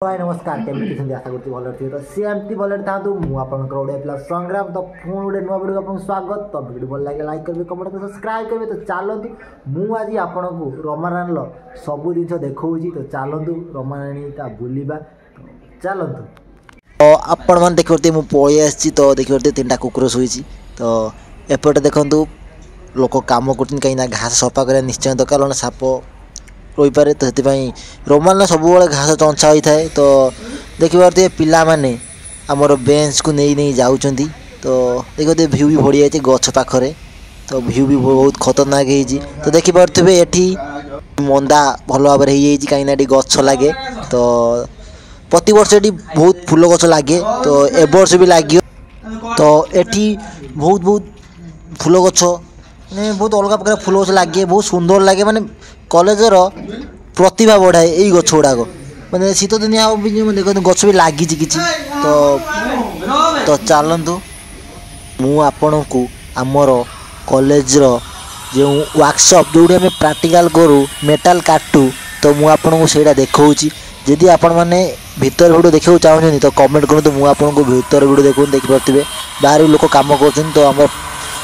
हाय नमस्कार केमती आशा करती भल थे तो सीएमटी भले था मुझे ओडिया प्लस संग्राम तो पुणी गोटे नुआ वीडियो आपको स्वागत तो वीडियो भल लगे लाइक करेंगे कमेंट करेंगे सब्सक्राइब करेंगे तो चलतु मुझे आपन को रमारायण सबू जिन देखा तो चलतु रमारायणी का बुलवा चलतु तो आपण मैंने देखते मुझे पलि आसी तो देखते 3टा कुकुर शोची तो एपटे देखु लोक कम कर कहीं घास सफा कर निश्चय दरकार साप रही पारे तो से रोमान सब घास चंचा होता है तो देखिए पिला माने आमर बेंच को नहीं नहीं जाऊँ तो देखते भ्यू भी बढ़िया है गछ पाखरे तो भ्यू भी बहुत खतरनाक है तो देखिपे ये मंदा भल भाव में कहीं गछ लगे तो प्रति वर्ष ये बहुत फूल गछ लगे तो ए वर्ष भी लगे तो ये बहुत बहुत फूल गछ मैंने बहुत अलग प्रकार फूल गछ लगे बहुत सुंदर लगे माने कॉलेजर प्रतिभा बढ़ाए यही गछ गुड़ाक मैंने शीत दिनिया भी देखते गछ भी लगी तो चलतु मुझे को आमर कॉलेजर जो वर्कशॉप जो आम प्रैक्टिकल करूँ मेटाल काटू तो मुझे देखा जदि आपण मैंने भीतर वीडियो देखा चाहते तो कमेंट करूँ मुझे भीतर वीडियो देखो देखिपे बाहर लोक कम कर तो आम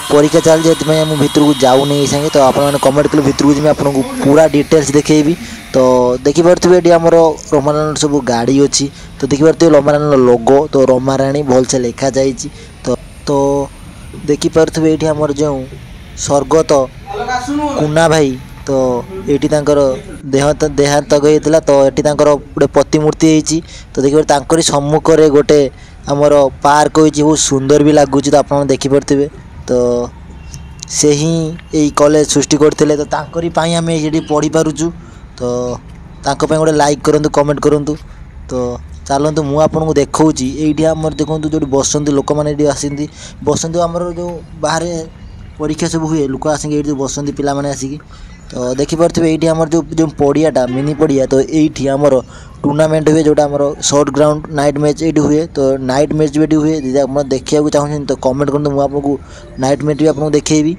परीक्षा चलती है भितर को जाऊँ संगे तो आपने कमेंट कले भितर को आपको पूरा डिटेल्स देखेबी तो देखिपे ये आमर रमारायण सब गाड़ी अच्छी तो देखिपे रमारायण लोगो तो रमारायणी भलसे लिखा जाइए तो देखिपे ये आमर जो स्वर्गत कुना भाई तो ये देहांत होता तो ये गोटे प्रतिमूर्ति होती तो देखिए सम्मुखें गोटे आमर पार्क हो बहुत सुंदर भी लगुच तो आप देखिपे तो से ही यही कॉलेज सृष्टि करते तो तांकरी आम ये पढ़ी पारुचु तो गोटे लाइक करूँ कमेंट करूँ तो चलतु मुझे आपको देखा ये आम देखो जो बसती लोक मैंने आसती बसती आमर जो बाहर परीक्षा सब हुए लोक आसिक ये बसती पिला मैंने आसिक तो देखिपे ये आमर जो पड़ियाटा मिनी पड़िया तो ये आमर टूर्नामेंट हुए जोटा आमर शॉर्ट ग्राउंड नाइट मैच ये हुए तो नाइट मैच भी हुए यदि आप देखा चाहते तो कमेंट करूँ मुझे आपको नाइट मैच भी आपको देखेबी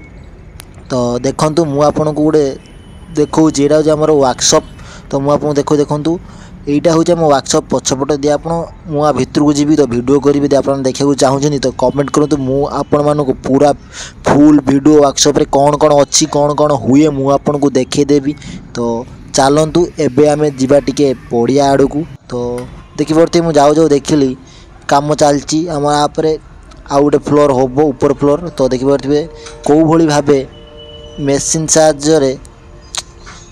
तो देखूँ मुझे आपको गोटे देखा यहाँ हूँ आमर वर्कशॉप तो मुझे देखो देखूँ यहाँ हूँ आम वर्कशॉप पछपट दिए आप भितर को जी तो वीडियो करी आप देखा चाहते तो कमेंट करूँ मुझे पूरा फुल वीडियो वर्कशॉप रे कौन कौन अच्छी कौन कौन हुए मुझे आपको देखदेवी तो चलतु एबे आमे जीवा टिके पड़िया आड़ को तो देखिपे मुझे जाऊ जाऊ देखिली काम चलती आम आपरे आउ गोटे फ्लोर हम ऊपर फ्लोर तो देखिपे कौ भली भावे मेसीन साहाय्य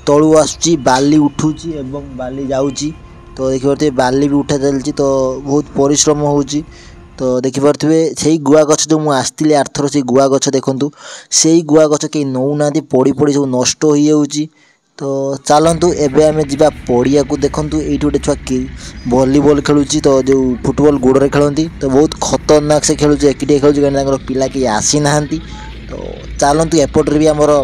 तलू आसुची बाली उठुची एवं बाली जाऊँगी तो देखिपे बाली भी उठा चलती तो बहुत परिश्रम होउची तो देखिपे से गुआ गछ जो मुझे आसती आरथर से गुआ गछ देखूँ से गुआ गछ कहीं नौना पड़ी पड़ी सब नष्ट हो जाऊँगी तो चलतु एबे आमे जीवा पड़िया को देखूँ ये गोटे छुआ वॉलीबॉल खेलुची तो जो फुटबॉल गोड़े खेलती तो बहुत खतरनाक से खेलुची एकिटिया खेलुची कहीं पिला कि आसी ना तो चलतु एपटे भी आमर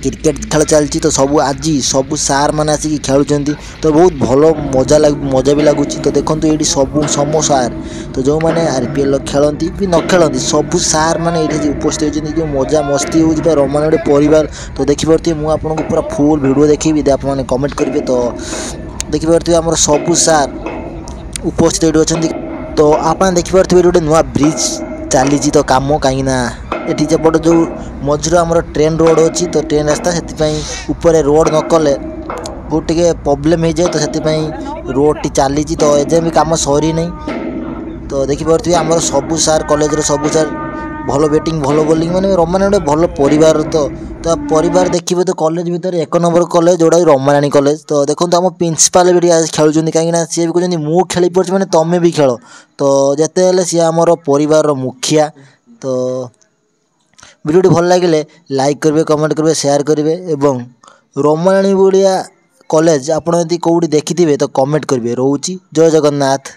क्रिकेट खेल चलती तो सब आज सब सार मैंने आसिक खेलुंट तो बहुत भल मजा भी लगुच तो देखो ये सब सम सार तो जो मैंने आरपीएल खेलती भी न खेलती सब सार मैंने ये उपस्थित होती जो मजा मस्ती हो रमारायण गोटे परिवार तो देखिपे मुझे आपको पूरा फुल वीडियो देखी आपने कमेंट करेंगे तो देखिपे आम सब सार उपस्थित ये अच्छा तो आप देखिपे गोटे नुआ ब्रिज चली तो कम कहीं ये जपट जो मझे आमर ट्रेन रोड अच्छी तो ट्रेन रास्ता से ऊपर रोड न कले बहुत टे प्रोब्लेम हो जाए तो से रोड टी चली तो एजे भी कम सरी नहीं तो देखिपे आमर सबू सार कॉलेज सबू सार भल बैटिंग भल बोलिंग मैंने रमारायण गोटे भल परिवार तो परिवार देखिए तो कॉलेज भितर 1 नंबर कॉलेज जोड़ा रमारायणी कॉलेज तो देखो आम प्रिंसिपाल भी खेलुं कहीं सी भी कहते मुझे खेली पड़ी मैंने तुम भी खेल तो जिते सी आमर परिवार मुखिया तो वीडियो भल लगे लाइक करेंगे कमेंट करेंगे शेयर करेंगे एवं रमारायणी भाया कॉलेज आपड़ यदि कौटी देखिथे तो कमेंट करेंगे रोची जय जगन्नाथ।